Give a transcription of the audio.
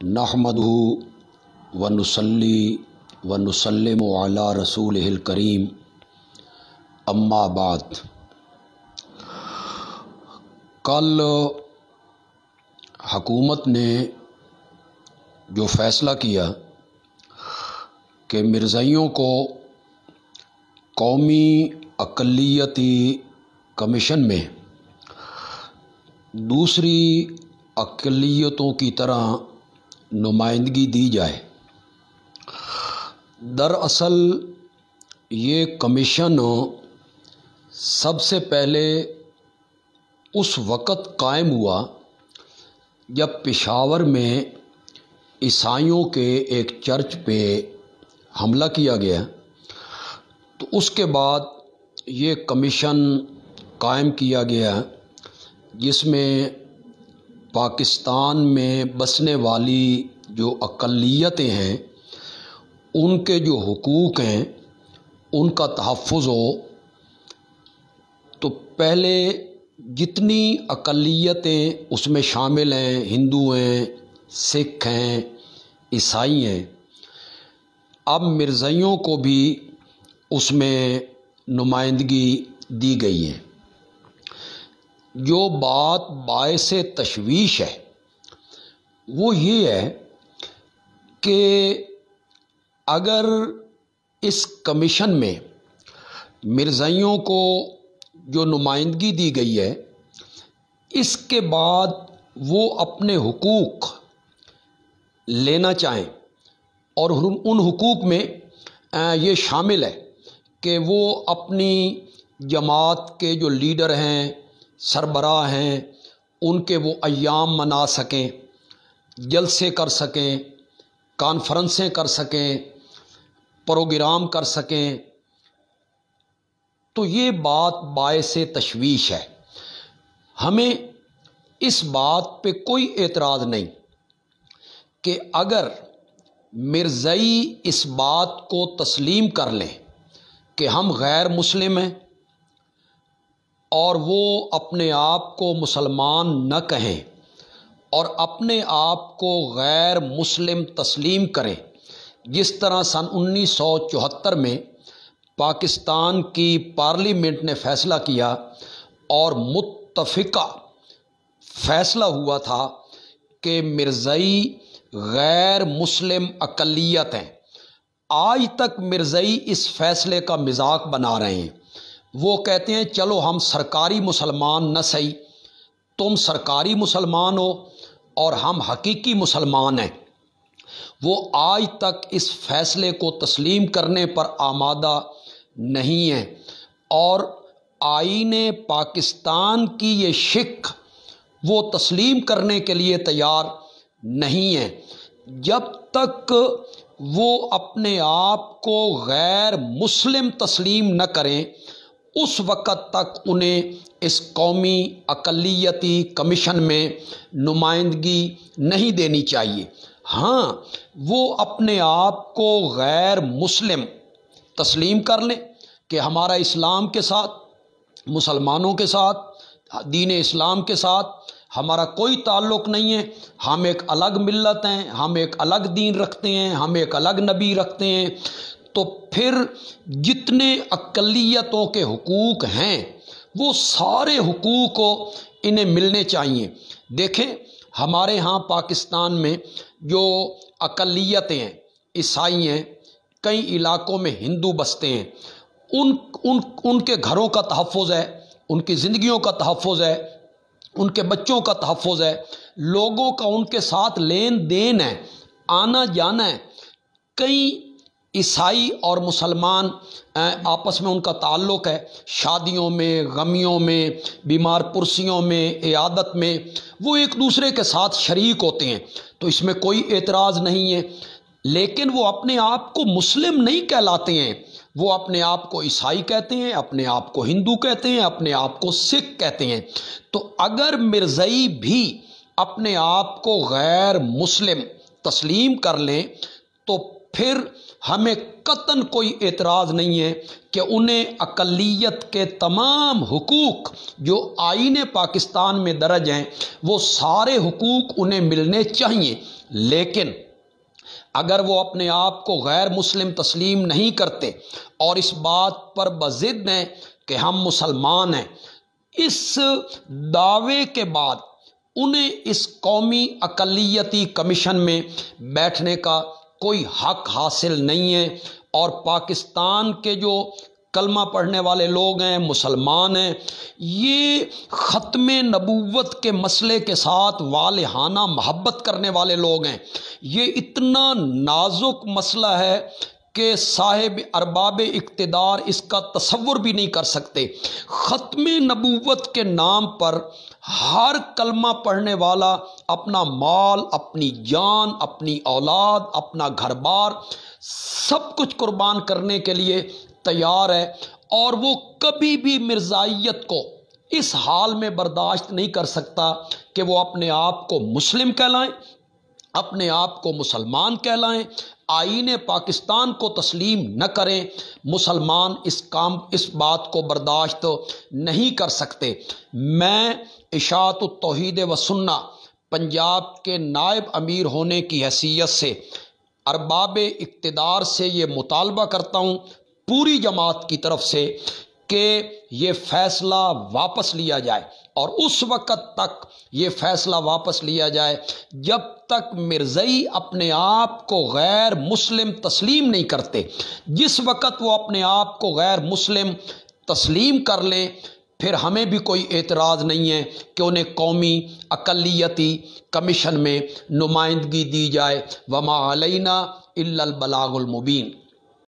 नहमदुहु व नुसल्ली व नुसल्लिमु अला रसूलिहिल करीम अम्मा बाद। कल हुकूमत ने जो फ़ैसला किया कि मिर्ज़ाइयों को कौमी अक़लियती कमीशन में दूसरी अक़लियतों की तरह नुमाइंदगी दी जाए। दरअसल ये कमीशन सबसे पहले उस वक़्त कायम हुआ जब पेशावर में ईसाइयों के एक चर्च पे हमला किया गया, तो उसके बाद ये कमीशन कायम किया गया जिसमें पाकिस्तान में बसने वाली जो अक़लियतें हैं उनके जो हुकूक हैं उनका तहफ़्फ़ुज़ हो। तो पहले जितनी अक़लियतें उसमें शामिल हैं, हिंदू हैं, सिख हैं, ईसाई हैं, अब मिर्ज़ाइयों को भी उसमें नुमाइंदगी दी गई है। जो बात बाइसे तशवीश है वो ये है कि अगर इस कमीशन में मिर्ज़ाइयों को जो नुमाइंदगी दी गई है, इसके बाद वो अपने हुकूक लेना चाहें, और उन हुकूक में ये शामिल है कि वो अपनी जमात के जो लीडर हैं, सरबराह हैं, उनके वो अय्याम मना सकें, जलसे कर सकें, कॉन्फ्रेंसें कर सकें, प्रोग्राम कर सकें। तो ये बात बाइसे तशवीश है। हमें इस बात पे कोई एतराज़ नहीं कि अगर मिर्ज़ाई इस बात को तस्लीम कर लें कि हम गैर मुस्लिम हैं और वो अपने आप को मुसलमान न कहें और अपने आप को गैर मुस्लिम तस्लीम करें, जिस तरह सन 1974 में पाकिस्तान की पार्लियामेंट ने फ़ैसला किया और मुत्तफ़िका फ़ैसला हुआ था कि मिर्ज़ाई गैर मुस्लिम अक़लियत हैं। आज तक मिर्ज़ाई इस फ़ैसले का मज़ाक बना रहे हैं। वो कहते हैं चलो हम सरकारी मुसलमान न सही, तुम सरकारी मुसलमान हो और हम हकीकी मुसलमान हैं। वो आज तक इस फ़ैसले को तस्लीम करने पर आमादा नहीं है और आईने पाकिस्तान की ये शिक वो तस्लीम करने के लिए तैयार नहीं है। जब तक वो अपने आप को गैर मुस्लिम तस्लीम न करें, उस वक़्त तक उन्हें इस कौमी अक़लियती कमीशन में नुमाइंदगी नहीं देनी चाहिए। हाँ, वो अपने आप को गैर मुस्लिम तस्लीम कर लें कि हमारा इस्लाम के साथ, मुसलमानों के साथ, दीन इस्लाम के साथ हमारा कोई ताल्लुक़ नहीं है, हम एक अलग मिल्लत हैं, हम एक अलग दीन रखते हैं, हम एक अलग नबी रखते हैं। तो फिर जितने अक़लियतों के हुकूक हैं वो सारे हुकूक इन्हें मिलने चाहिए। देखें, हमारे यहाँ पाकिस्तान में जो अक़लियतें हैं, ईसाई हैं, कई इलाकों में हिंदू बसते हैं, उनके घरों का तहफ़्फ़ुज़ है, उनकी ज़िंदगियों का तहफ़्फ़ुज़ है, उनके बच्चों का तहफ़्फ़ुज़ है, लोगों का उनके साथ लेन देन है, आना जाना है। कई ईसाई और मुसलमान आपस में उनका ताल्लुक़ है, शादियों में, गमियों में, बीमार पुरसियों में, इयादत में वो एक दूसरे के साथ शरीक होते हैं। तो इसमें कोई एतराज़ नहीं है, लेकिन वो अपने आप को मुस्लिम नहीं कहलाते हैं। वो अपने आप को ईसाई कहते हैं, अपने आप को हिंदू कहते हैं, अपने आप को सिख कहते हैं। तो अगर मिर्ज़ाई भी अपने आप को गैर मुस्लिम तस्लीम कर लें तो پھر ہمیں قطعاً کوئی اعتراض نہیں ہے کہ انہیں اقلیت کے تمام حقوق جو آئین پاکستان میں درج ہیں وہ سارے حقوق انہیں ملنے چاہیے، لیکن اگر وہ اپنے آپ کو غیر مسلم تسلیم نہیں کرتے اور اس بات پر بضد ہیں کہ ہم مسلمان ہیں، اس دعوے کے بعد انہیں اس قومی اقلیتی کمیشن میں بیٹھنے کا کوئی حق حاصل نہیں ہے، اور پاکستان کے جو کلمہ پڑھنے والے لوگ ہیں، مسلمان ہیں، یہ ختم نبوت کے مسئلے کے ساتھ والہانہ محبت کرنے والے لوگ ہیں۔ یہ اتنا نازک مسئلہ ہے کہ صاحب ارباب اقتدار اس کا تصور بھی نہیں کر سکتے۔ ختم نبوت کے نام پر ہر کلمہ پڑھنے والا اپنا مال، اپنی جان، اپنی اولاد، اپنا گھر بار سب کچھ قربان کرنے کے لیے تیار ہے، اور وہ کبھی بھی مرزائیت کو اس حال میں برداشت نہیں کر سکتا کہ وہ اپنے آپ کو مسلم کہلائیں، اپنے آپ کو مسلمان کہلائیں، آئین پاکستان کو تسلیم نہ کریں۔ مسلمان اس بات کو برداشت نہیں کر سکتے۔ میں اشاعت التوحید و سنہ پنجاب کے نائب امیر ہونے کی حیثیت سے ارباب اقتدار سے یہ مطالبہ کرتا ہوں، پوری جماعت کی طرف سے، کہ یہ فیصلہ واپس لیا جائے، اور اس وقت تک یہ فیصلہ واپس لیا جائے جب تک مرزائی اپنے آپ کو غیر مسلم تسلیم نہیں کرتے۔ جس وقت وہ اپنے آپ کو غیر مسلم تسلیم کر لیں، پھر ہمیں بھی کوئی اعتراض نہیں ہے کہ انہیں قومی اقلیتی کمیشن میں نمائندگی دی جائے۔ وما علینا الا البلاغ المبین۔